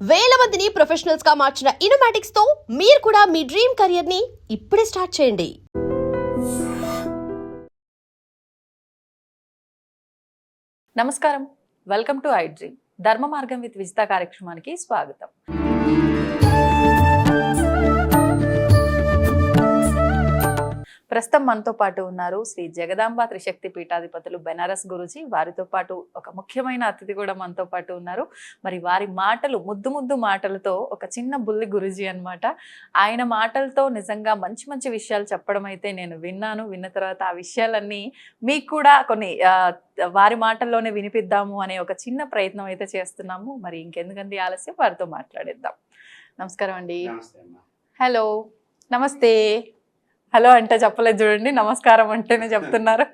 వేల మందిని ప్రొఫెషనల్స్ గా మార్చిన ఇనోమాటిక్స్ తో మీరు కూడా మీ డ్రీమ్ కెరియర్ ని ఇప్పుడే స్టార్ట్ చేయండి. నమస్కారం, వెల్కమ్ టు ఐ డ్రీమ్. ధర్మ మార్గం విత్ విజిత కార్యక్రమానికి స్వాగతం. ప్రస్తుతం మనతో పాటు ఉన్నారు శ్రీ జగదాంబ త్రిశక్తి పీఠాధిపతులు బెనారస్ గురూజీ. వారితో పాటు ఒక ముఖ్యమైన అతిథి కూడా మనతో పాటు ఉన్నారు. మరి వారి మాటలు ముద్దు మాటలతో ఒక చిన్న బుల్లి గురూజీ అన్నమాట. ఆయన మాటలతో నిజంగా మంచి మంచి విషయాలు చెప్పడం అయితే నేను విన్న తర్వాత ఆ విషయాలన్నీ మీకు కూడా కొన్ని వారి మాటల్లోనే వినిపిద్దాము అనే ఒక చిన్న ప్రయత్నం అయితే చేస్తున్నాము. మరి ఇంకెందుకండి ఆలస్యం, వారితో మాట్లాడేద్దాం. నమస్కారం అండి. హలో, నమస్తే. హలో అంటే చెప్పలేదు చూడండి, నమస్కారం అంటేనే చెప్తున్నారు.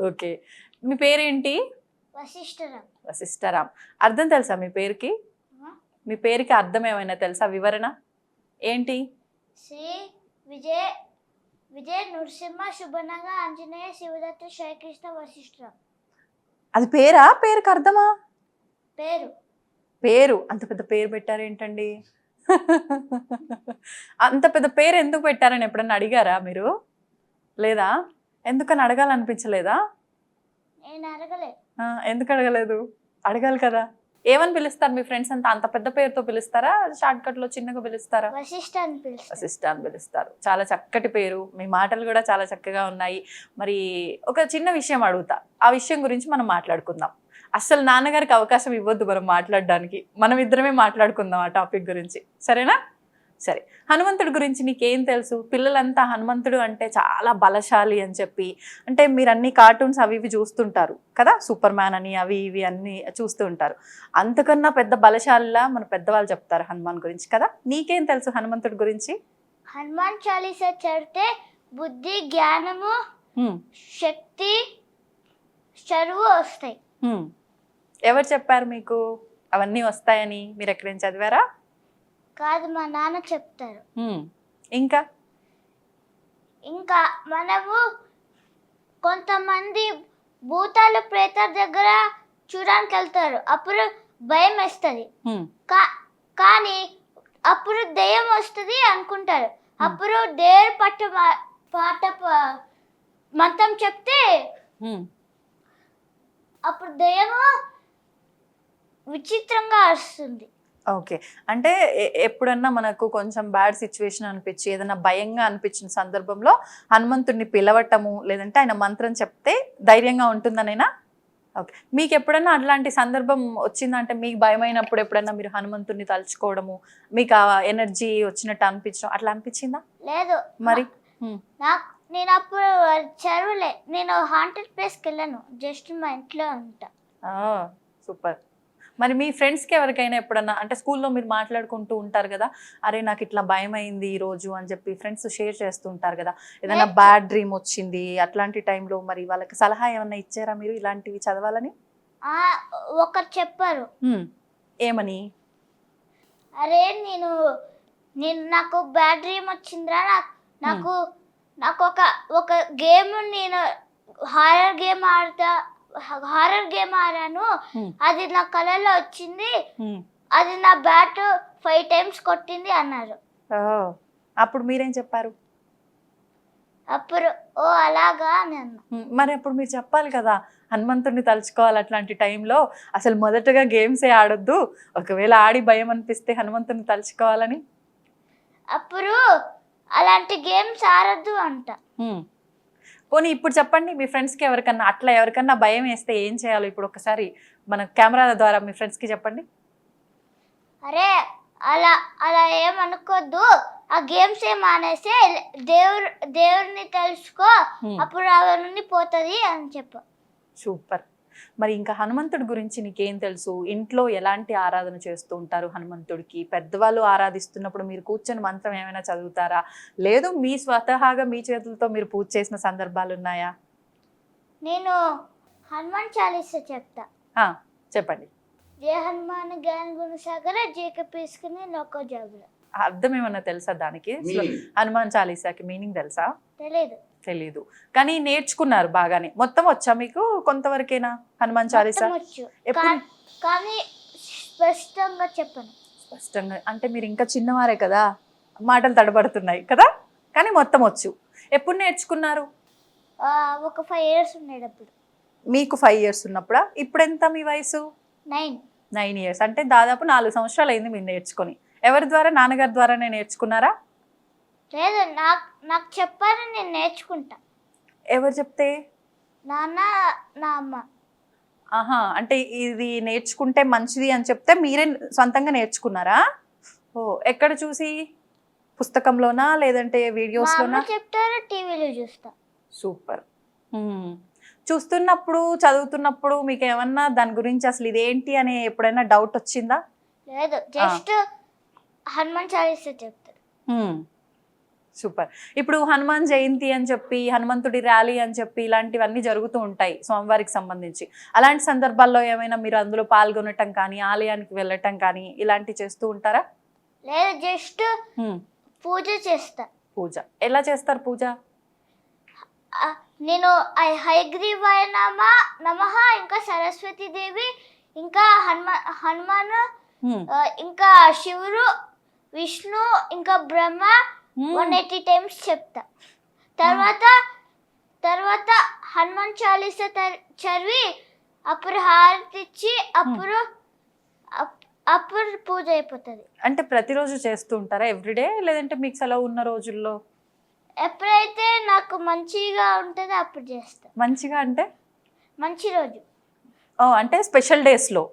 ఓకే, మీ పేరేంటి? వశిష్ఠరామ్. అర్థం తెలుసా మీ పేరుకి? మీ పేరుకి అర్థం ఏమైనా తెలుసా? వివరణ ఏంటి? శ్రీ విజయ నృసింహ శుభనగ ఆంజనేయ శివదత్త శ్రీకృష్ణ వశిష్ఠరామ్. అది పేరా? పేరుకి అర్థమా? పేరు. అంత పెద్ద పేరు పెట్టారేంటండి? అంత పెద్ద పేరు ఎందుకు పెట్టారని ఎప్పుడన్నా అడిగారా మీరు? లేదా? ఎందుకని అడగాలనిపించలేదా? నేను అడగలేదు. ఎందుకు అడగలేదు? అడగాలి కదా. ఏమని పిలుస్తారు మీ ఫ్రెండ్స్ అంతా? అంత పెద్ద పేరుతో పిలుస్తారా, షార్ట్ కట్ లో చిన్నగా పిలుస్తారా? వశిష్ఠ అని పిలుస్తారు. చాలా చక్కటి పేరు, మీ మాటలు కూడా చాలా చక్కగా ఉన్నాయి. మరి ఒక చిన్న విషయం అడుగుతా, ఆ విషయం గురించి మనం మాట్లాడుకుందాం. అసలు నాన్నగారికి అవకాశం ఇవ్వద్దు మనం మాట్లాడడానికి, మనం ఇద్దరమే మాట్లాడుకుందాం ఆ టాపిక్ గురించి, సరేనా? సరే, హనుమంతుడి గురించి నీకేం తెలుసు? పిల్లలంతా హనుమంతుడు అంటే చాలా బలశాలి అని చెప్పి, అంటే మీరు అన్ని కార్టూన్స్ అవి ఇవి చూస్తుంటారు కదా, సూపర్ మ్యాన్ అని అవి ఇవి అన్ని చూస్తూ ఉంటారు. అంతకన్నా పెద్ద బలశాలిలా మన పెద్దవాళ్ళు చెప్తారు హనుమాన్ గురించి కదా. నీకేం తెలుసు హనుమంతుడి గురించి? హనుమాన్ చాలీసా చదివితే బుద్ధి, జ్ఞానము, శక్తి, చదువు వస్తాయి. ఎవరు చెప్పారు మీకు అవన్నీ వస్తాయని? మీరు ఎక్కడైనా చదివారా? కాదు, మా నాన్న చెప్తారు. ఇంకా మనము కొంతమంది భూతాలు ప్రేతాల దగ్గర చూడడానికి వెళ్తారు, అప్పుడు భయం వేస్తుంది. కానీ అప్పుడు దెయ్యం వస్తుంది అనుకుంటారు. అప్పుడు దేవుడు పాట మంత్రం చెప్తే అప్పుడు దెయ్యము విచిత్రంగా వస్తుంది. ఓకే, అంటే ఎప్పుడన్నా మనకు కొంచెం బ్యాడ్ సిచ్యువేషన్ అనిపించి ఏదైనా భయంగా అనిపించిన సందర్భంలో హనుమంతుడిని పిలవటము, లేదంటే ఆయన మంత్రం చెప్తే ధైర్యంగా ఉంటుందనేనా? ఓకే, మీకు ఎప్పుడన్నా అట్లాంటి సందర్భం వచ్చిందంటే, మీకు భయమైనప్పుడు ఎప్పుడన్నా మీరు హనుమంతుడిని తలుచుకోవడము, మీకు ఆ ఎనర్జీ వచ్చినట్టు అనిపించడం అట్లా అనిపించిందా? లేదు. మరి నేను అప్పుడు చదవలే, నేను హాంటెడ్ ప్లేస్కి వెళ్ళాను, జస్ట్ మా ఇంట్లో ఉంటా. సూపర్. మరి మీ ఫ్రెండ్స్కి ఎవరికైనా ఎప్పుడన్నా, అంటే స్కూల్లో మీరు మాట్లాడుకుంటూ ఉంటారు కదా, అరే నాకు ఇట్లా భయం అయింది ఈ రోజు అని చెప్పి ఫ్రెండ్స్ షేర్ చేస్తూ ఉంటారు కదా, ఏదైనా బ్యాడ్ డ్రీమ్ వచ్చింది అట్లాంటి టైంలో మరి వాళ్ళకి సలహా ఏమన్నా ఇచ్చారా మీరు ఇలాంటివి చదవాలని? ఒకరు చెప్పారు. ఏమని? అరే నేను నాకు బ్యాడ్ డ్రీమ్ వచ్చిందిరా, నాకు ఒక గేమ్, నేను హారర్ గేమ్ ఆడాను, అది నా కళలో వచ్చింది, అది నా బ్యాట్ 5 times కొట్టింది అన్నారు. అప్పుడు మీరేం చెప్పారు? అప్పుడు అలాగా అని అన్నా. మరి అప్పుడు మీరు చెప్పాలి కదా, హనుమంతుడిని తలుచుకోవాలి అట్లాంటి టైంలో, అసలు మొదటగా గేమ్సే ఆడొద్దు, ఒకవేళ ఆడి భయం అనిపిస్తే హనుమంతుడిని తలుచుకోవాలని. అప్పుడు అలాంటి గేమ్స్ ఆడద్దు అంట. పోనీ ఇప్పుడు చెప్పండి, మీ ఫ్రెండ్స్కి ఎవరికన్నా భయం వేస్తే ఏం చేయాలో ఇప్పుడు ఒకసారి మన కెమెరాల ద్వారా మీ ఫ్రెండ్స్కి చెప్పండి. అరే అలా ఏమనుకోద్దు, ఆ గేమ్స్ మానేసి దేవుడిని తెలుసుకో, అప్పుడు అవన్నీ పోతుంది అని చెప్పు. సూపర్. మరి ఇంకా హనుమంతుడి గురించి నీకేం తెలుసు? ఇంట్లో ఎలాంటి ఆరాధన చేస్తూ ఉంటారు హనుమంతుడికి? పెద్దవాళ్ళు ఆరాధిస్తున్నప్పుడు మీరు కూర్చొని మంత్రం ఏమైనా చదువుతారా, లేదు మీ స్వతహాగా మీ చేతులతో మీరు పూజ చేసిన సందర్భాలు ఉన్నాయా? నేను హనుమాన్ చాలీసా చెప్తా. చెప్పండి. జయ హనుమాన్ జ్ఞాన గుణ సాగర జేక పీసుకుని లోకో జాబుల. అర్థం ఏమన్నా తెలుసా దానికి? హనుమాన్ చాలీసాకి మీనింగ్ తెలుసా? తెలీదు, కానీ నేర్చుకున్నారు బాగానే. మొత్తం వచ్చా మీకు? కొంతవరకేనా హనుమాన్ చాలీసా? కానీ స్పష్టంగా చెప్పను. స్పష్టంగా అంటే మీరు ఇంకా చిన్నవారే కదా, మాటలు తడబడుతున్నాయి కదా, కానీ మొత్తం వచ్చు. ఎప్పుడు నేర్చుకున్నారు? ఒక 5 years ఉండేటప్పుడు. మీకు 5 years ఉన్నప్పుడా? ఇప్పుడు ఎంత మీ వయసు? 9. 9 years అంటే దాదాపు 4 సంవత్సరాలు అయింది మీరు నేర్చుకొని. ఎవరి ద్వారా? నాన్నగారి ద్వారానే నేర్చుకున్నారా? లేదు, నాకు చెప్పారు, నేను నేర్చుకుంటా. ఎవరు చెప్తే? నాన్న, నా అమ్మ. ఆహా, అంటే ఇది నేర్చుకుంటే మంచిది అని చెప్తే మీరే సొంతంగా నేర్చుకున్నారా? ఓ, ఎక్కడ చూసి? పుస్తకంలోనా లేదంటే మా వీడియోస్లోనా? అమ్మ చెప్తారు, టీవీలో చూస్తా. సూపర్. చూస్తున్నప్పుడు చదువుతున్నప్పుడు మీకు ఏమన్నా దాని గురించి అసలు ఇదేంటి అనే ఎప్పుడైనా డౌట్ వచ్చిందా? లేదు, జస్ట్ హనుమాన్ చాలీసా చెప్తారు. సూపర్. ఇప్పుడు హనుమాన్ జయంతి అని చెప్పి, హనుమంతుడి ర్యాలీ అని చెప్పి ఇలాంటివన్నీ జరుగుతూ ఉంటాయి స్వామివారికి సంబంధించి. అలాంటి సందర్భాల్లో ఏమైనా మీరు అందులో పాల్గొనటం కానీ, ఆలయానికి వెళ్ళటం కానీ ఇలాంటివి చేస్తూ ఉంటారా? లేదు, జస్ట్ పూజ చేస్తా. పూజ ఎలా చేస్తారు? పూజ నేను హయగ్రీవాయ నమః, ఇంకా సరస్వతి దేవి, ఇంకా హనుమాన్, ఇంకా శివుడు, విష్ణు, ఇంకా బ్రహ్మ 180 times చెప్తా. తర్వాత హనుమాన్ చాలీసా చదివి అప్పుడు హారతి ఇచ్చి అప్పుడు పూజ అయిపోతుంది. అంటే ప్రతిరోజు చేస్తూ ఉంటారా? ఎవ్రీడే లేదంటే మీకు సెలవు ఉన్న రోజుల్లో? ఎప్పుడైతే నాకు మంచిగా ఉంటుందో అప్పుడు చేస్తా. మంచిగా అంటే? మంచి రోజు. అంటే స్పెషల్ డేస్లో,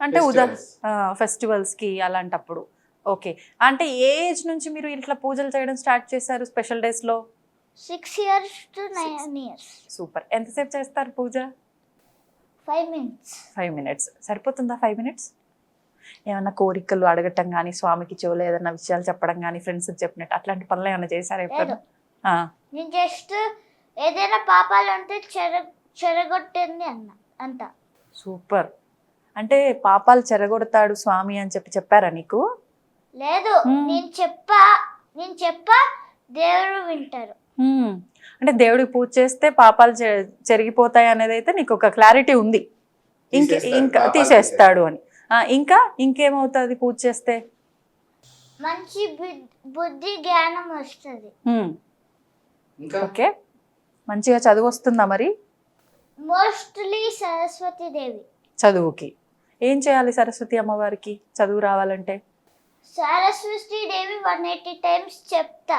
అంటే ఫెస్టివల్స్కి అలాంటప్పుడు. ఓకే. అంటే ఏ ఏజ్ నుంచి మీరు ఇట్లా పూజలు చేయడం స్టార్ట్ చేశారు స్పెషల్ డేస్లో? 6 years to 9 years. సూపర్. ఎంతసేపు చేస్తారు పూజ? 5 minutes. 5 minutes సరిపోతుందా? 5 minutes ఏమన్నా కోరికలు అడగటం కానీ, స్వామికి చెవులు ఏదన్నా విషయాలు చెప్పడం కానీ, ఫ్రెండ్స్కి చెప్పినట్టు అట్లాంటి పనులు ఏమైనా చేశారా ఎప్పుడు? నేను జస్ట్ ఏదైనా పాపాలు ఉంటే చెరగొట్టింది అంత. సూపర్. అంటే పాపాలు చెరగొడతాడు స్వామి అని చెప్పారా నీకు? లేదు, నేను చెప్పా దేవుడు వింటారు. అంటే దేవుడికి పూజ చేస్తే పాపాలు చెరిగిపోతాయి అనేది అయితే నీకు ఒక క్లారిటీ ఉంది. ఇంకా తీసేస్తాడు అని. ఇంకేమవుతుంది పూజ చేస్తే? మంచి బుద్ధి జ్ఞానం వస్తుంది. ఓకే. మంచిగా చదువు వస్తుందా మరి? మోస్ట్లీ సరస్వతి దేవి. చదువుకి ఏం చేయాలి సరస్వతి అమ్మవారికి చదువు రావాలంటే? సరస్వతి దేవి 180 times చెప్తా.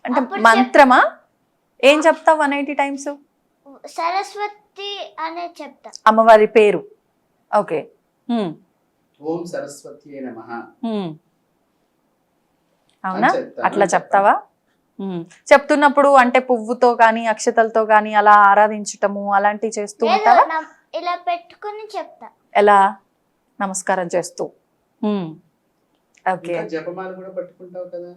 అంటే మంత్రమా? ఏం చెప్తావు 180 times? సరస్వతి అనే చెప్తా, అమ్మవారి పేరు. ఓకే. ఓం సరస్వతి నమః. అవునా? అట్లా చెప్తావా? చెప్తున్నప్పుడు అంటే పువ్వుతో కానీ, అక్షతలతో కానీ అలా ఆరాధించటము అలాంటివి చేస్తూ ఉంటావా? ఇలా పెట్టుకుని చెప్తా. ఎలా? నమస్కారం చేస్తూ. ఓకే. జపమాల కూడా పట్టుకుంటావు కదా?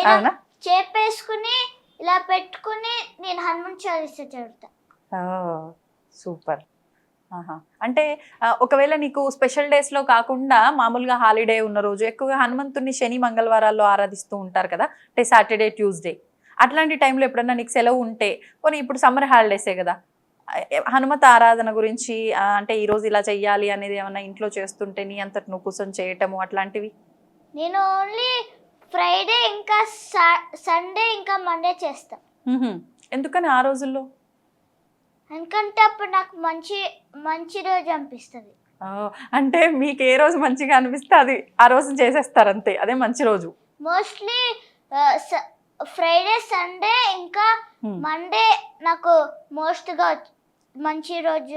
అవునా? చేపేసుకుని ఇలా పెట్టుకుని నేను హనుమాన్ చాలీసా చదువుతా. సూపర్. అంటే ఒకవేళ నీకు స్పెషల్ డేస్లో కాకుండా మామూలుగా హాలిడే ఉన్న రోజు ఎక్కువగా హనుమంతుడిని శని మంగళవారాల్లో ఆరాధిస్తూ ఉంటారు కదా, అంటే సాటర్డే ట్యూస్డే అట్లాంటి టైంలో ఎప్పుడన్నా నీకు సెలవు ఉంటే, పోనీ ఇప్పుడు సమ్మర్ హాలిడేసే కదా, హనుమత ఆరాధన గురించి అంటే ఈరోజు ఇలా చెయ్యాలి అనేది ఏమన్నా ఇంట్లో చేస్తుంటే నీ అంతటి నువ్వు కూర్చొని చేయటము అట్లాంటివి? నేను ఓన్లీ ఫ్రైడే, ఇంకా సండే, ఇంకా మండే చేస్తా. ఎందుకని ఆ రోజుల్లో? ఎందుకంటే అప్పుడు నాకు మంచి రోజు అనిపిస్తుంది. అంటే మీకు ఏ రోజు మంచిగా అనిపిస్తే అది ఆ రోజు చేసేస్తారు అంతే, అదే మంచి రోజు. మోస్ట్లీ ఫ్రైడే, సండే, ఇంకా మండే నాకు మోస్ట్గా మంచి రోజు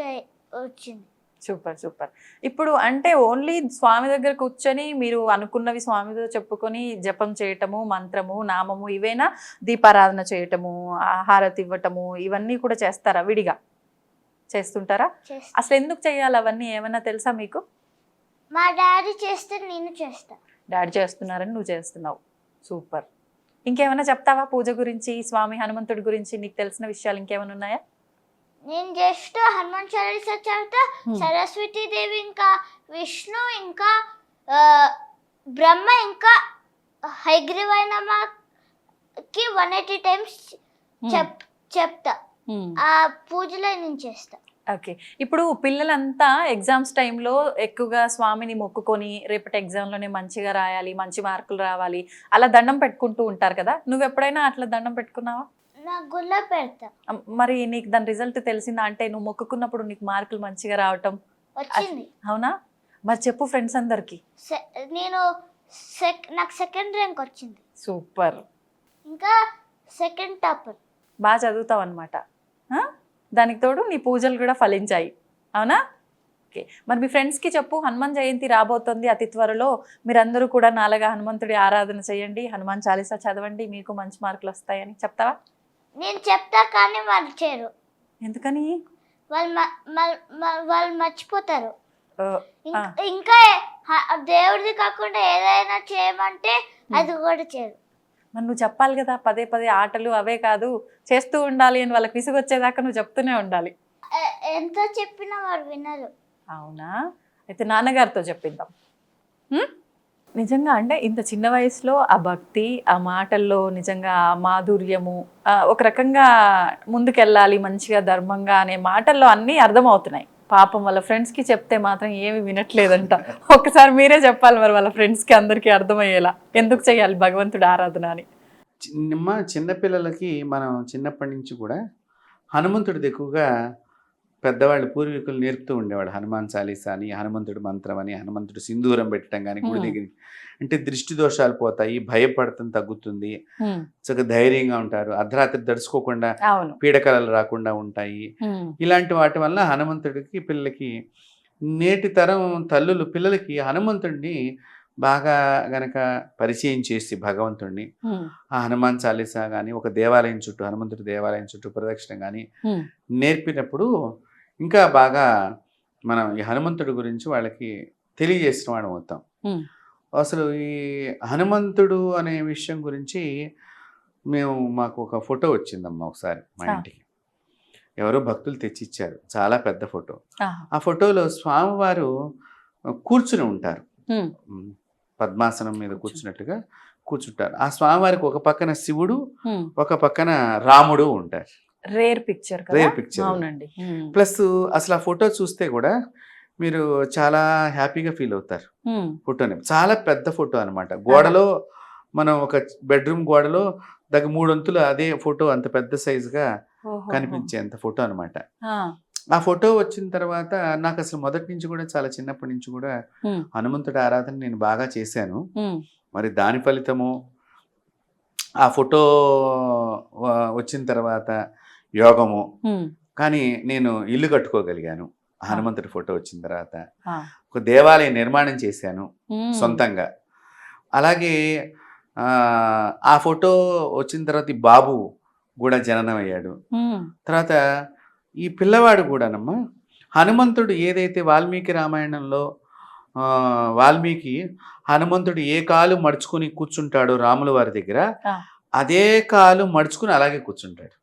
వచ్చింది. Super super. ఇప్పుడు అంటే ఓన్లీ స్వామి దగ్గర కూర్చొని మీరు అనుకున్నవి స్వామితో చెప్పుకొని జపం చేయటము, మంత్రము, నామము ఇవేనా? దీపారాధన చేయటము, హారతి ఇవ్వటము ఇవన్నీ కూడా చేస్తారా? విడిగా చేస్తుంటారా? అసలు ఎందుకు చేయాలి అవన్నీ ఏమైనా తెలుసా మీకు? మా డాడీ చేస్తే నేను చేస్తా. డాడీ చేస్తున్నారని నువ్వు చేస్తున్నావు. సూపర్. ఇంకేమైనా చెప్తావా పూజ గురించి, స్వామి హనుమంతుడి గురించి నీకు తెలిసిన విషయాలు ఇంకేమైనా ఉన్నాయా? నేను జస్ట్ హనుమాన్ చాలీసా చదువుతా, సరస్వతి దేవి, ఇంకా విష్ణు, ఇంకా బ్రహ్మ, ఇంకా హయగ్రీవాయ నమఃకి 180 times చెప్తా. ఆ పూజలో నేను చేస్తా. ఓకే. ఇప్పుడు పిల్లలంతా ఎగ్జామ్స్ టైంలో ఎక్కువగా స్వామిని మొక్కుకొని రేపటి ఎగ్జామ్లోనే మంచిగా రాయాలి, మంచి మార్కులు రావాలి, అలా దండం పెట్టుకుంటూ ఉంటారు కదా. నువ్వు ఎప్పుడైనా అట్లా దండం పెట్టుకున్నావా? నా గుళ్ళో పెడతా. మరి నీకు దాని రిజల్ట్ తెలిసిందా? అంటే నువ్వు మొక్కుకున్నప్పుడు నీకు మార్కులు మంచిగా రావటం వచ్చింది. అవునా? మరి చెప్పు ఫ్రెండ్స్ అందరికి. నేను నాకు సెకండ్ ర్యాంక్ వచ్చింది. సూపర్. ఇంకా సెకండ్ టాపర్. బాగా చదువుతావు అనమాట. దానికి తోడు నీ పూజలు కూడా ఫలించాయి, అవునా? ఓకే. మరి మీ ఫ్రెండ్స్కి చెప్పు, హనుమాన్ జయంతి రాబోతుంది అతి త్వరలో. మీరందరూ కూడా నాలుగా హనుమంతుడి ఆరాధన చేయండి, హనుమాన్ చాలీసా చదవండి, మీకు మంచి మార్కులు వస్తాయని చెప్తావా? నేను చెప్తా కానీ వాళ్ళు చేయరు. ఎందుకని? వాళ్ళు మర్చిపోతారు. ఓ, ఇంకా దేవుడిది కాకుండా ఏదైనా చేయమంటే అది కూడా చేయరు. మరి నువ్వు చెప్పాలి కదా, పదే పదే ఆటలు అవే కాదు చేస్తూ ఉండాలి అని. వాళ్ళకి విసుగు వచ్చేదాకా నువ్వు చెప్తూనే ఉండాలి. ఎంత చెప్పినా వాడు వినరు. అవునా? అయితే నాన్నగారితో చెప్పిద్దాం. నిజంగా అంటే ఇంత చిన్న వయసులో ఆ భక్తి, ఆ మాటల్లో నిజంగా ఆ మాధుర్యము, ఒక రకంగా ముందుకెళ్ళాలి మంచిగా ధర్మంగా అనే మాటల్లో అన్నీ అర్థమవుతున్నాయి. పాపం వాళ్ళ ఫ్రెండ్స్కి చెప్తే మాత్రం ఏమి వినట్లేదంట. ఒక్కసారి మీరే చెప్పాలి మరి వాళ్ళ ఫ్రెండ్స్కి అందరికీ అర్థమయ్యేలా, ఎందుకు చేయాలి భగవంతుడి ఆరాధన అని. చిన్నపిల్లలకి మనం చిన్నప్పటి నుంచి కూడా హనుమంతుడిది ఎక్కువగా పెద్దవాళ్ళు పూర్వీకులు నేర్పుతూ ఉండేవాడు. హనుమాన్ చాలీసా అని, హనుమంతుడి మంత్రం అని, హనుమంతుడు సింధూరం పెట్టడం కానీ గుడి దగ్గర. అంటే దృష్టి దోషాలు పోతాయి, భయపడటం తగ్గుతుంది, చక్కగా ధైర్యంగా ఉంటారు, అర్ధరాత్రి దడుచుకోకుండా పీడకలలు రాకుండా ఉంటాయి. ఇలాంటి వాటి వల్ల హనుమంతుడికి పిల్లలకి, నేటి తరం తల్లులు పిల్లలకి హనుమంతుడిని బాగా గనక పరిచయం చేసి భగవంతుడిని ఆ హనుమాన్ చాలీసా కానీ ఒక దేవాలయం చుట్టూ, హనుమంతుడి దేవాలయం చుట్టూ ప్రదక్షిణ కానీ నేర్పినప్పుడు ఇంకా బాగా మనం ఈ హనుమంతుడి గురించి వాళ్ళకి తెలియజేసిన వాడు అవుతాం. అసలు ఈ హనుమంతుడు అనే విషయం గురించి మాకు ఒక ఫోటో వచ్చిందమ్మా ఒకసారి మా ఇంటికి. ఎవరో భక్తులు తెచ్చిచ్చారు, చాలా పెద్ద ఫోటో. ఆ ఫోటోలో స్వామివారు కూర్చుని ఉంటారు, పద్మాసనం మీద కూర్చున్నట్టుగా కూర్చుంటారు. ఆ స్వామివారికి ఒక పక్కన శివుడు, ఒక పక్కన రాముడు ఉంటారు. Rare picture. అవునండి. ప్లస్ అసలు ఆ ఫోటో చూస్తే కూడా మీరు చాలా హ్యాపీగా ఫీల్ అవుతారు. ఫోటోని చాలా పెద్ద ఫోటో అనమాట. గోడలో మనం ఒక బెడ్రూమ్ గోడలో 3 అంతులు అదే ఫోటో అంత పెద్ద సైజుగా కనిపించేంత ఫోటో అనమాట. ఆ ఫోటో వచ్చిన తర్వాత నాకు అసలు మొదటి నుంచి కూడా, చాలా చిన్నప్పటి నుంచి కూడా హనుమంతుడి ఆరాధన నేను బాగా చేశాను. మరి దాని ఫలితము ఆ ఫోటో వచ్చిన తర్వాత యోగము. కానీ నేను ఇల్లు కట్టుకోగలిగాను హనుమంతుడి ఫోటో వచ్చిన తర్వాత. ఒక దేవాలయం నిర్మాణం చేశాను సొంతంగా. అలాగే ఆ ఫోటో వచ్చిన తర్వాత ఈ బాబు కూడా జననం అయ్యాడు. తర్వాత ఈ పిల్లవాడు కూడానమ్మా, హనుమంతుడు ఏదైతే వాల్మీకి రామాయణంలో వాల్మీకి హనుమంతుడు ఏ కాలు మడుచుకుని కూర్చుంటాడో రాముల వారి దగ్గర, అదే కాలు మడుచుకుని అలాగే కూర్చుంటాడు.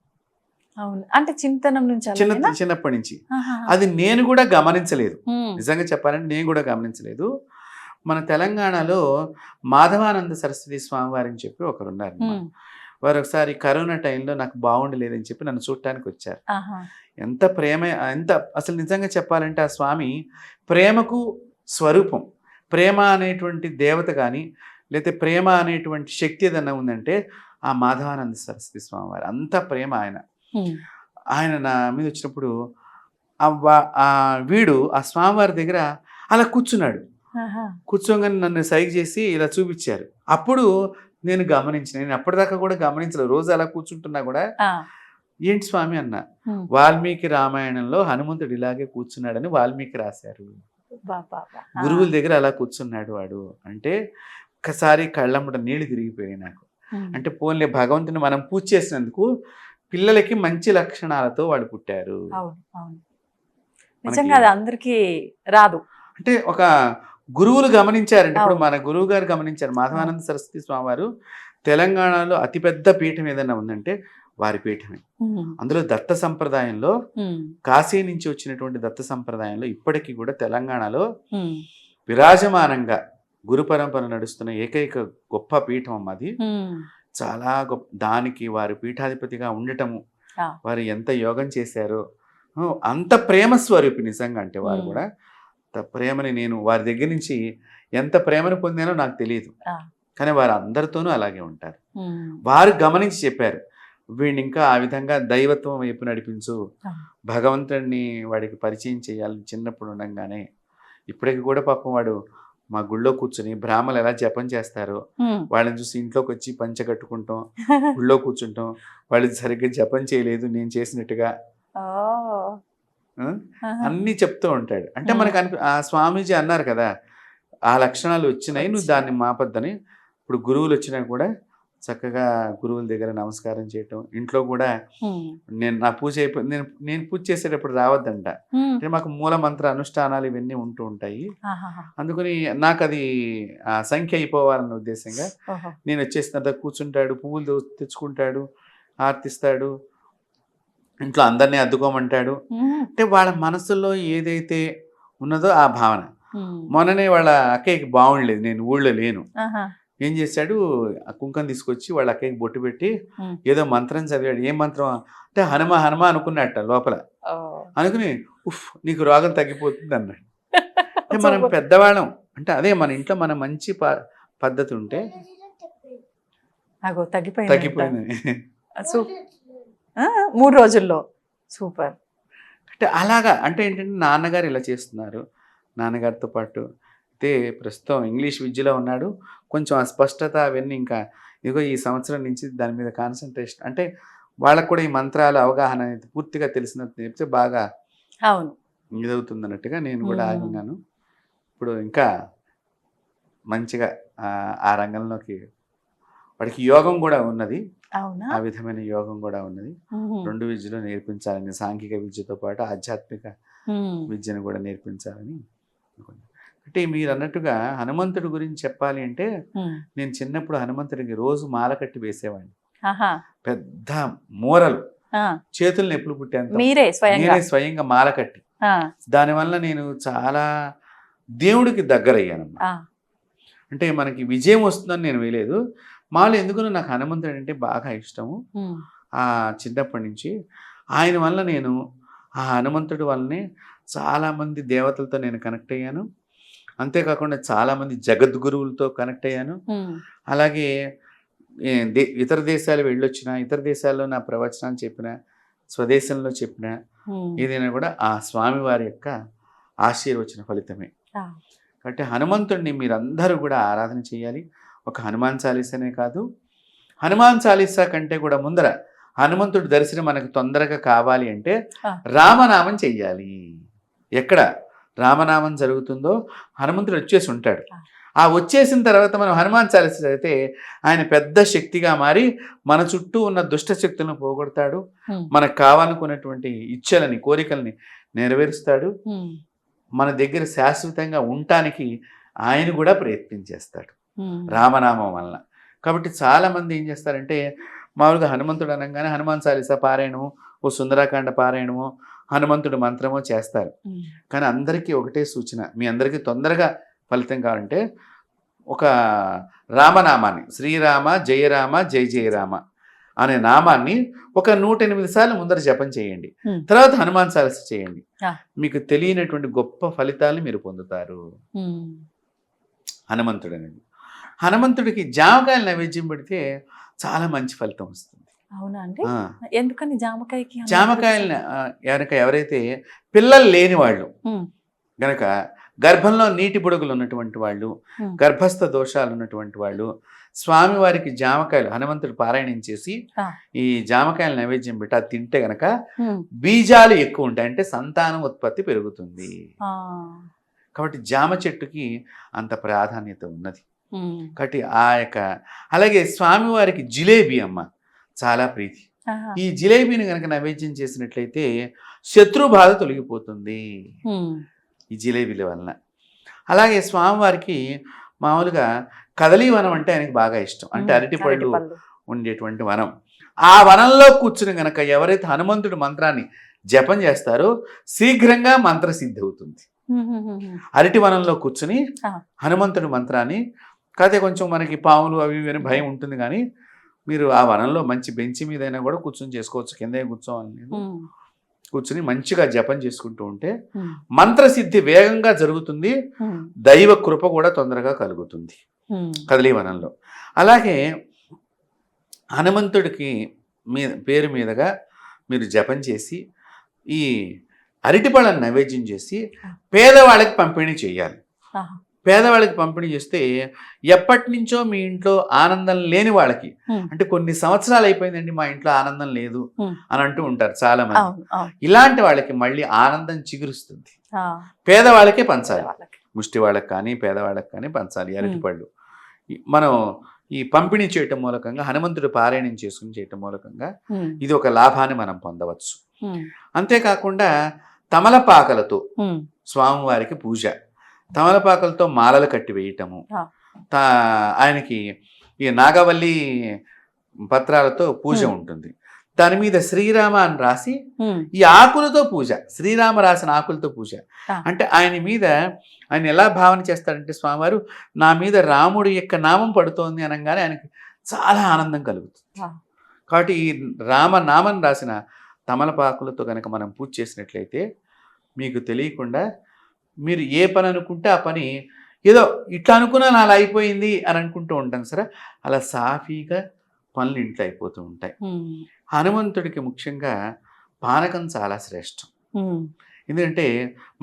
అవును. అంటే చింతనం నుంచి, చిన్నప్పటి నుంచి. అది నేను కూడా గమనించలేదు, నిజంగా చెప్పాలంటే నేను కూడా గమనించలేదు. మన తెలంగాణలో మాధవానంద సరస్వతి స్వామి వారిని చెప్పి ఒకరు ఉన్నారు. వారు ఒకసారి కరోనా టైంలో నాకు బాగుండలేదని చెప్పి నన్ను చూడటానికి వచ్చారు. ఎంత ప్రేమ, ఎంత అసలు నిజంగా చెప్పాలంటే ఆ స్వామి ప్రేమకు స్వరూపం. ప్రేమ అనేటువంటి దేవత కానీ, లేకపోతే ప్రేమ అనేటువంటి శక్తి ఏదన్నా ఉందంటే ఆ మాధవానంద సరస్వతి స్వామి వారు. అంత ప్రేమ ఆయన నా మీద వచ్చినప్పుడు వీడు ఆ స్వామివారి దగ్గర అలా కూర్చున్నాడు. కూర్చోగానే నన్ను సైగ చేసి ఇలా చూపించారు. అప్పుడు నేను అప్పటిదాకా కూడా గమనించలేదు. రోజు అలా కూర్చుంటున్నా కూడా, ఏంటి స్వామి అన్న, వాల్మీకి రామాయణంలో హనుమంతుడు ఇలాగే కూర్చున్నాడని వాల్మీకి రాశారు, గురువుల దగ్గర అలా కూర్చున్నాడు వాడు అంటే ఒక్కసారి కళ్ళమ్మట నీళ్లు తిరిగిపోయాయి నాకు. అంటే పోన్లే, భగవంతుని మనం పూజ చేసినందుకు పిల్లలకి మంచి లక్షణాలతో వాడు పుట్టారు. నిజంగా అది అందరికీ రాదు. అంటే ఒక గురువులు గమనించారంటే, ఇప్పుడు మన గురువు గారు గమనించారు. మాధవానంద సరస్వతి స్వామి వారు తెలంగాణలో అతిపెద్ద పీఠం ఏదైనా ఉందంటే వారి పీఠమే. అందులో దత్త సంప్రదాయంలో, కాశీ నుంచి వచ్చినటువంటి దత్త సంప్రదాయంలో ఇప్పటికీ కూడా తెలంగాణలో విరాజమానంగా గురు పరంపర నడుస్తున్న ఏకైక గొప్ప పీఠం అమ్మది. చాలా గొప్ప. దానికి వారు పీఠాధిపతిగా ఉండటము, వారు ఎంత యోగం చేశారో అంత ప్రేమ స్వరూపి నిజంగా. అంటే వారు మ్మ్. కూడా అంత ప్రేమని నేను వారి దగ్గర నుంచి ఎంత ప్రేమను పొందానో నాకు తెలియదు, ఆ. కానీ వారు అందరితోనూ అలాగే ఉంటారు. ఉమ్. వారు గమనించి చెప్పారు, వీడిని ఇంకా ఆ విధంగా దైవత్వం వైపు నడిపించు, ఆ. భగవంతుడిని వాడికి పరిచయం చేయాలని చిన్నప్పుడు ఉండగానే. ఇప్పటికి కూడా పాపం వాడు మా గుళ్ళో కూర్చుని బ్రాహ్మలు ఎలా జపం చేస్తారో ఉమ్. వాళ్ళని చూసి ఇంట్లోకి వచ్చి పంచె కట్టుకుంటాం, గుళ్ళో కూర్చుంటాం. వాళ్ళు సరిగ్గా జపం చేయలేదు నేను చేసినట్టుగా, ఓ. ఆ? ఆహా. అన్నీ చెప్తూ ఉంటాడు. అంటే మనకు ఆ స్వామీజీ అన్నారు కదా, ఆ లక్షణాలు వచ్చినాయి, నువ్వు దాన్ని మాపద్దని. ఇప్పుడు గురువులు వచ్చినా కూడా చక్కగా గురువుల దగ్గర నమస్కారం చేయటం. ఇంట్లో కూడా ఉమ్. నేను నా పూజ అయిపోయి నేను పూజ చేసేటప్పుడు రావద్దంట. ఉమ్. అంటే మాకు మూల మంత్ర అనుష్ఠానాలు ఇవన్నీ ఉంటూ ఉంటాయి. ఆహాహా. అందుకని నాకు అది ఆ సంఖ్య అయిపోవాలన్న ఉద్దేశంగా ఓహో. నేను వచ్చేసిన తర్వాత కూర్చుంటాడు, పువ్వులు తెచ్చుకుంటాడు, ఆర్తిస్తాడు, ఇంట్లో అందరినీ అద్దుకోమంటాడు. ఉమ్. అంటే వాళ్ళ మనసులో ఏదైతే ఉన్నదో ఆ భావన. ఉమ్. మొన్ననే వాళ్ళ అక్కయ్యకి బాగుండలేదు, నేను ఊళ్ళో లేను. ఆహా. ఏం చేశాడు, ఆ కుంకం తీసుకొచ్చి వాళ్ళ అక్కయ్యకి బొట్టు పెట్టి ఉమ్. ఏదో మంత్రం చదివాడు. ఏం మంత్రం అంటే హనుమ హనుమ అనుకున్నట్ట లోపల. ఓ. అనుకుని ఉఫ్ నీకు రోగం తగ్గిపోతుంది అన్నాడు. అంటే మనం పెద్దవాళ్ళం, అంటే అదే మన ఇంట్లో మన మంచి పద్ధతి ఉంటే అగో తగ్గిపోయింది. తగ్గిపోయింది. 3 రోజుల్లో సూపర్. అంటే అలాగా, అంటే ఏంటంటే నాన్నగారు ఇలా చేస్తున్నారు. నాన్నగారితో పాటు అయితే ప్రస్తుతం ఇంగ్లీష్ విద్యలో ఉన్నాడు. కొంచెం అస్పష్టత అవన్నీ ఇంకా ఇదిగో ఈ సంవత్సరం నుంచి దాని మీద కాన్సన్ట్రేషన్, అంటే వాళ్ళకు కూడా ఈ మంత్రాల అవగాహన అనేది పూర్తిగా తెలిసినట్టు చెప్తే బాగా అవును. ఇదవుతుంది అన్నట్టుగా నేను కూడా మ్మ్. ఆగి ఉన్నాను. ఇప్పుడు ఇంకా మంచిగా ఆ రంగంలోకి వాడికి యోగం కూడా ఉన్నది, అవునా. ఆ విధమైన యోగం కూడా ఉన్నది. ఉహు. 2 విద్యలు నేర్పించాలని, సాంఘిక విద్యతో పాటు ఆధ్యాత్మిక ఉమ్. విద్యను కూడా నేర్పించాలని అనుకున్నాను. అంటే మీరు అన్నట్టుగా హనుమంతుడి గురించి చెప్పాలి అంటే, ఉమ్. నేను చిన్నప్పుడు హనుమంతుడికి రోజు మాల కట్టి వేసేవాడిని. ఆహా. పెద్ద మూరలు, ఆ. చేతులు నొప్పులు పుట్టేంత మీరే స్వయంగా. నేనే స్వయంగా మాల కట్టి, ఆ. దానివల్ల నేను చాలా దేవుడికి దగ్గరయ్యాను. ఆ. అంటే మనకి విజయం వస్తుందని నేను వేయలేదు, మాలో ఎందుకనో నాకు హనుమంతుడు అంటే బాగా ఇష్టము. ఉమ్. ఆ చిన్నప్పటి నుంచి ఆయన వల్ల నేను, ఆ హనుమంతుడి వల్లనే చాలామంది దేవతలతో నేను కనెక్ట్ అయ్యాను. అంతేకాకుండా చాలామంది జగద్గురువులతో కనెక్ట్ అయ్యాను. ఉమ్. అలాగే ఇతర దేశాలు వెళ్ళొచ్చిన, ఇతర దేశాల్లో నా ప్రవచనాలు చెప్పిన, స్వదేశంలో చెప్పిన ఉమ్. ఏదైనా కూడా ఆ స్వామివారి యొక్క ఆశీర్వచన ఫలితమే. ఆ. కాబట్టి హనుమంతుడిని మీరందరూ కూడా ఆరాధన చేయాలి. ఒక హనుమాన్ చాలీసానే కాదు, హనుమాన్ చాలీసా కంటే కూడా ముందర హనుమంతుడి దర్శనం మనకు తొందరగా కావాలి అంటే ఆ. రామనామం చెయ్యాలి. ఎక్కడ రామనామం జరుగుతుందో హనుమంతుడు వచ్చేసి ఉంటాడు. ఆ వచ్చేసిన తర్వాత మనం హనుమాన్ చాలీస చదివితే ఆయన పెద్ద శక్తిగా మారి మన చుట్టూ ఉన్న దుష్ట శక్తులను పోగొడతాడు, ఉమ్. మనకు కావాలనుకున్నటువంటి ఇచ్చలని, కోరికల్ని నెరవేరుస్తాడు. ఉమ్. మన దగ్గర శాశ్వతంగా ఉండటానికి ఆయన కూడా ప్రయత్నం చేస్తాడు ఉమ్. రామనామం వలన. కాబట్టి చాలామంది ఏం చేస్తారంటే, మామూలుగా హనుమంతుడు అనగానే హనుమాన్ చాలీసా పారాయణము, ఓ సుందరాకాండ పారాయణము, హనుమంతుడు మంత్రమో చేస్తారు. ఉమ్. కానీ అందరికీ ఒకటే సూచన, మీ అందరికీ తొందరగా ఫలితం కావాలంటే ఒక రామనామాన్ని, శ్రీరామ జయరామ జయ జయరామ అనే నామాన్ని ఒక 108 సార్లు ముందర జపం చేయండి. Hmm. తర్వాత హనుమాన్ చాలీసా చేయండి. Ah. మీకు తెలియనటువంటి గొప్ప ఫలితాలను మీరు పొందుతారు. ఉమ్. హనుమంతుడు అనేది, హనుమంతుడికి జామకాయలు నైవేద్యం పెడితే చాలా మంచి ఫలితం వస్తుంది. అవునా అండి. ఆ, ఎందుకని జామకాయకి అంత జామకాయలని ఎవరైతే పిల్లలు లేని వాళ్ళు ఉమ్. గనక, గర్భంలో నీటి బుడగలు ఉన్నటువంటి వాళ్ళు, Hmm. గర్భస్థ దోషాలు ఉన్నటువంటి వాళ్ళు స్వామివారికి జామకాయలు హనుమంతుడు పారాయణం చేసి Ah. ఈ జామకాయలు నైవేద్యం పెట్టి అది తింటే గనక ఉమ్. బీజాలు ఎక్కువ ఉంటాయి, అంటే సంతానం ఉత్పత్తి పెరుగుతుంది. ఆ. కాబట్టి జామ చెట్టుకి అంత ప్రాధాన్యత ఉన్నది. ఉమ్. కాబట్టి ఆ యొక్క, అలాగే స్వామివారికి జిలేబీ అమ్మ చాలా ప్రీతి. ఆహా. ఈ జిలేబీని కనుక నైవేద్యం చేసినట్లయితే శత్రు బాధ తొలగిపోతుంది ఉమ్. ఈ జిలేబీల వలన. అలాగే స్వామివారికి మామూలుగా కదలీ వనం అంటే ఆయనకి బాగా ఇష్టం, అంటే అరటిపళ్ళు అరటిపళ్ళు. ఉండేటువంటి వనం. ఆ వనంలో కూర్చుని గనక ఎవరైతే హనుమంతుడి మంత్రాన్ని జపం చేస్తారో శీఘ్రంగా మంత్రసిద్ధి అవుతుంది. ఉమ్. అరటి వనంలో కూర్చుని ఆ. హనుమంతుడి మంత్రాన్ని, కాకపోతే కొంచెం మనకి పాములు అవి ఇవి అని భయం ఉంటుంది, కానీ మీరు ఆ వనంలో మంచి బెంచి మీదైనా కూడా కూర్చొని చేసుకోవచ్చు, కిందే కూర్చోవాలి లేదు. ఉమ్. కూర్చుని మంచిగా జపం చేసుకుంటూ ఉంటే మంత్రసిద్ధి వేగంగా జరుగుతుంది, దైవ కృప కూడా తొందరగా కలుగుతుంది కదలీవనంలో. అలాగే హనుమంతుడికి పేరు మీదుగా మీరు జపం చేసి ఈ అరటిపళ్ళని నైవేద్యం చేసి పేదవాళ్ళకి పంపిణీ చేయాలి. పేదవాళ్ళకి పంపిణీ చేస్తే ఎప్పటి నుంచో మీ ఇంట్లో ఆనందం లేని వాళ్ళకి, అంటే కొన్ని సంవత్సరాలు అయిపోయిందండి మా ఇంట్లో ఆనందం లేదు అని అంటూ ఉంటారు చాలా మంది, ఇలాంటి వాళ్ళకి మళ్ళీ ఆనందం చిగురుస్తుంది. పేదవాళ్ళకే పంచాలి, ముష్టి వాళ్ళకి కానీ పేదవాళ్ళకి కానీ పంచాలి అరటిపళ్ళు. మనం ఈ పంపిణీ చేయటం మూలకంగా, హనుమంతుడు పారాయణం చేసుకుని చేయటం మూలకంగా ఇది ఒక లాభాన్ని మనం పొందవచ్చు. అంతేకాకుండా తమలపాకలతో స్వామివారికి పూజ, తమలపాకలతో మాలలు కట్టి వేయటము, ఆయనకి ఈ నాగవల్లి పత్రాలతో పూజ ఉంటుంది. దాని మీద శ్రీరామ అని రాసి ఈ ఆకులతో పూజ, శ్రీరామ రాసిన ఆకులతో పూజ. అంటే ఆయన ఎలా భావన చేస్తాడంటే స్వామివారు నా మీద రాముడి యొక్క నామం పడుతోంది అనగానే ఆయనకి చాలా ఆనందం కలుగుతుంది. కాబట్టి ఈ రామనామం రాసిన తమలపాకులతో కనుక మనం పూజ చేసినట్లయితే మీకు తెలియకుండా మీరు ఏ పని అనుకుంటే ఆ పని ఏదో ఇట్లా అనుకున్నా అలా అయిపోయింది అని అనుకుంటూ ఉంటాం సరే, అలా సాఫీగా పనులు ఇంట్లో అయిపోతూ ఉంటాయి. హనుమంతుడికి ముఖ్యంగా పానకం చాలా శ్రేష్టం. ఎందుకంటే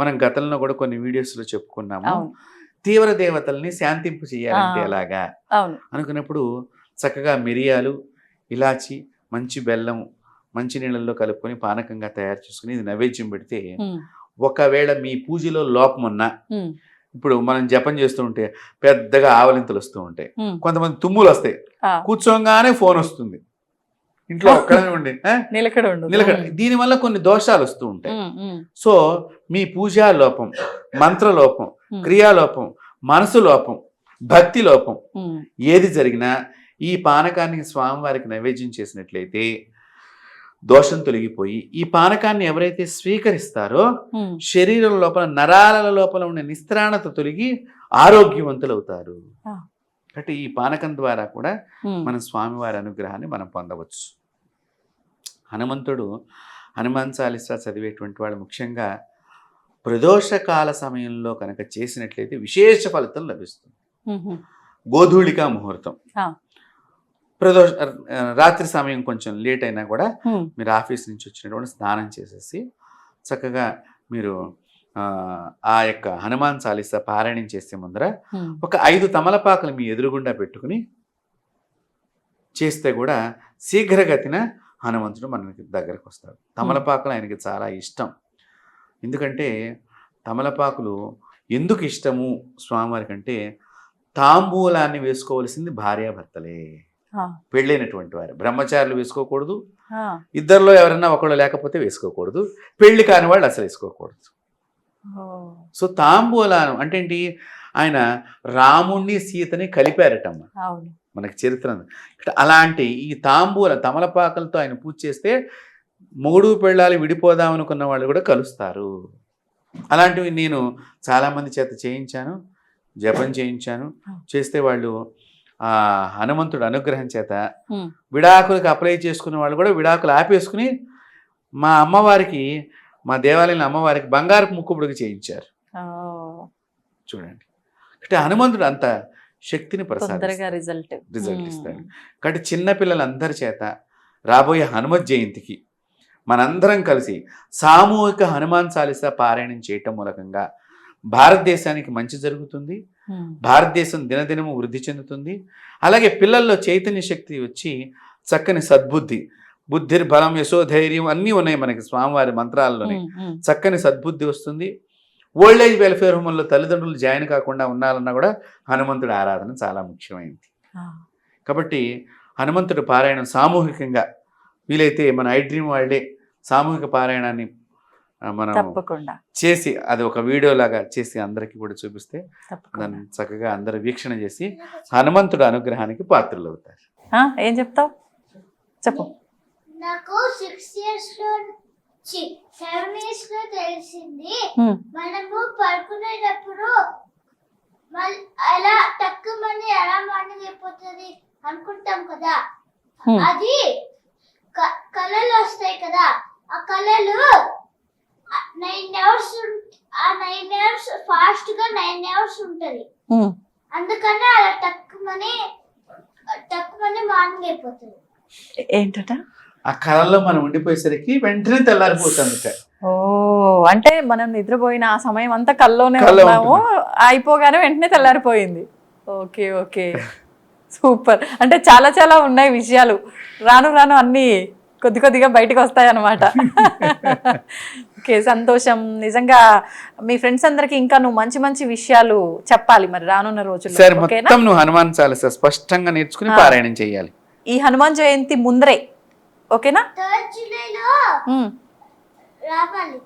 మనం గతంలో కూడా కొన్ని వీడియోస్లో చెప్పుకున్నాము, తీవ్ర దేవతల్ని శాంతింపు చేయాలంటే ఎలాగా అనుకున్నప్పుడు చక్కగా మిరియాలు, ఇలాచి, మంచి బెల్లం మంచి నీళ్ళల్లో కలుపుకొని పానకంగా తయారు చేసుకుని ఇది నైవేద్యం పెడితే, ఒకవేళ మీ పూజలో లోపం ఉన్నా, ఇప్పుడు మనం జపం చేస్తూ ఉంటే పెద్దగా ఆవలింతలు వస్తూ ఉంటాయి, కొంతమంది తుమ్ములు వస్తాయి, కూర్చోగానే ఫోన్ వస్తుంది, ఇంట్లో ఒక్కడనే ఉండి నిలకడ, దీనివల్ల కొన్ని దోషాలు వస్తూ ఉంటాయి. సో మీ పూజా లోపం, మంత్రలోపం, క్రియాలోపం, మనసు లోపం, భక్తి లోపం ఏది జరిగినా ఈ పానకాన్ని స్వామివారికి నైవేద్యం చేసినట్లయితే దోషం తొలగిపోయి ఈ పానకాన్ని ఎవరైతే స్వీకరిస్తారో శరీరం లోపల నరాల లోపల ఉన్న నిస్త్రాణత తొలగి ఆరోగ్యవంతులు అవుతారు. కాబట్టి ఈ పానకం ద్వారా కూడా మన స్వామివారి అనుగ్రహాన్ని మనం పొందవచ్చు. హనుమంతుడు హనుమాన్ చాలీసా చదివేటువంటి వాళ్ళు ముఖ్యంగా ప్రదోషకాల సమయంలో కనుక చేసినట్లయితే విశేష ఫలితం లభిస్తుంది. గోధూళికా ముహూర్తం, రాత్రి సమయం కొంచెం లేట్ అయినా కూడా మీరు ఆఫీస్ నుంచి వచ్చినటువంటి స్నానం చేసేసి చక్కగా మీరు ఆ యొక్క హనుమాన్ చాలీసా పారాయణం చేసే ముందర ఒక 5 తమలపాకులు మీ ఎదురుగుండా పెట్టుకుని చేస్తే కూడా శీఘ్రగతిన హనుమంతుడు మనకి దగ్గరకు వస్తాడు. తమలపాకులు ఆయనకి చాలా ఇష్టం. ఎందుకంటే తమలపాకులు ఎందుకు ఇష్టము స్వామివారికి అంటే, తాంబూలాన్ని వేసుకోవలసింది భార్యాభర్తలే, పెళ్ళైనటువంటి వారు. బ్రహ్మచారులు వేసుకోకూడదు, ఇద్దరిలో ఎవరైనా ఒకళ్ళు లేకపోతే వేసుకోకూడదు, పెళ్లి కాని వాళ్ళు అసలు వేసుకోకూడదు. సో తాంబూలాను అంటే ఏంటి, ఆయన రాముణ్ణి సీతని కలిపారటమ్మ, మనకి చరిత్ర. అలాంటి ఈ తమలపాకలతో ఆయన పూజ చేస్తే మొగుడు పెళ్ళాలి విడిపోదాం అనుకున్న వాళ్ళు కూడా కలుస్తారు. అలాంటివి నేను చాలామంది చేత చేయించాను, జపం చేయించాను. చేస్తే వాళ్ళు ఆ హనుమంతుడు అనుగ్రహం చేత విడాకులకు అప్లై చేసుకున్న వాళ్ళు కూడా విడాకులు ఆపేసుకుని మా అమ్మవారికి, మా దేవాలయం అమ్మవారికి బంగారపు ముక్కుబుడికి చేయించారు. చూడండి, అంటే హనుమంతుడు అంత శక్తిని రిజల్ట్ ఇస్తాడు. కాబట్టి చిన్నపిల్లలందరి చేత రాబోయే హనుమత్ జయంతికి మనందరం కలిసి సామూహిక హనుమాన్ చాలీసా పారాయణం చేయటం మూలకంగా భారతదేశానికి మంచి జరుగుతుంది, భారతదేశం దినదినము వృద్ధి చెందుతుంది. అలాగే పిల్లల్లో చైతన్య శక్తి వచ్చి చక్కని సద్బుద్ధి, బుద్ధిర్ బలం యశోధైర్యం అన్నీ ఉన్నాయి మనకి స్వామివారి మంత్రాల్లోనే. చక్కని సద్బుద్ధి వస్తుంది. ఓల్డ్ ఏజ్ వెల్ఫేర్ హోమ్లో తల్లిదండ్రులు జాయిన్ కాకుండా ఉండాలన్నా కూడా హనుమంతుడి ఆరాధన చాలా ముఖ్యమైనది. కాబట్టి హనుమంతుడి పారాయణం సామూహికంగా వీలైతే మన ఐ డ్రీమ్ వాళ్ళే సామూహిక పారాయణాన్ని మనం చేసి అది ఒక వీడియో లాగా చేసి అందరికీ కూడా చూపిస్తే దాన్ని చక్కగా అందరూ వీక్షణ చేసి హనుమంతుడి అనుగ్రహానికి పాత్రలు అవుతారు. ఏం చెప్తావు చెప్పు. నాకు 6 years లో 7 years లో తెలిసింది, మనము పడుకునేటప్పుడు అలా తక్కువని ఎలా మార్నింగ్ అయిపోతుంది అనుకుంటాం కదా, అది కళలు వస్తాయి కదా, ఆ కళలు 9 hours ఆ 9 hours ఫాస్ట్ గా 9 hours ఉంటది. అందుకనే అలా తక్కువని మార్నింగ్ అయిపోతుంది. ఏంటట? ఆ కళలో మనం ఉండిపోయేసరికి వెంటనే తెల్లారిపోతుంది. ఓ, అంటే మనం నిద్రపోయిన ఆ సమయం అంతా కల్లోనే కల్లో ఉన్నాము, అయిపోగానే వెంటనే తెల్లారిపోయింది. Okay okay, super. అంటే చాలా చాలా ఉన్నాయి విషయాలు, రాను రాను అన్ని కొద్ది కొద్దిగా బయటకు వస్తాయి అన్నమాట. ఓకే, సంతోషం. నిజంగా మీ ఫ్రెండ్స్ అందరికి ఇంకా నువ్వు మంచి మంచి విషయాలు చెప్పాలి మరి రానున్న రోజుల్లో. సరే, ఓకేనా? మొత్తం నువ్వు హనుమాన్ చాలీసా స్పష్టంగా నేర్చుకుని పారాయణం చేయాలి ఈ హనుమాన్ జయంతి ముందరే, ఓకేనా? 3rd జూలైలో రావాలి.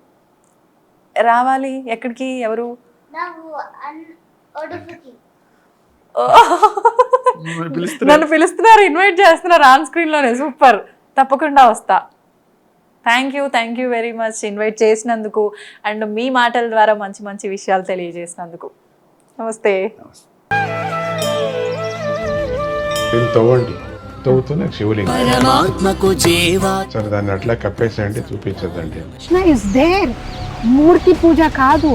రావాలి ఎక్కడికి? ఎవరు? ఒడుపుకి. నన్ను పిలుస్తున్నారు, ఇన్వైట్ చేస్తున్నారు ఆన్ స్క్రీన్ లోనే. సూపర్, తప్పకుండా వస్తా. Thank you very much invite చేసినందుకు అండ్ మీ మాటల ద్వారా మంచి మంచి విషయాలు తెలియజేసినందుకు. నమస్తే. తవ్వండి, తవ్వుతూనే శివలింగం. పరమాత్మకు జీవా సరే, దాన్ని అట్లా కప్పేసేయండి, చూపించదండి. Krishna is there. మూర్తి పూజ కాదు,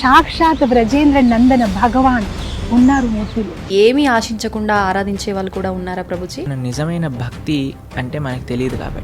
సాక్షాత్ బ్రజేంద్ర నందన భగవాన్ ఉన్నారు మూర్తిలో. ఏమీ ఆశించకుండా ఆరాధించే వాళ్ళు కూడా ఉన్నారా ప్రభుజీ? నిజమైన భక్తి అంటే మనకు తెలియదు కాబట్టి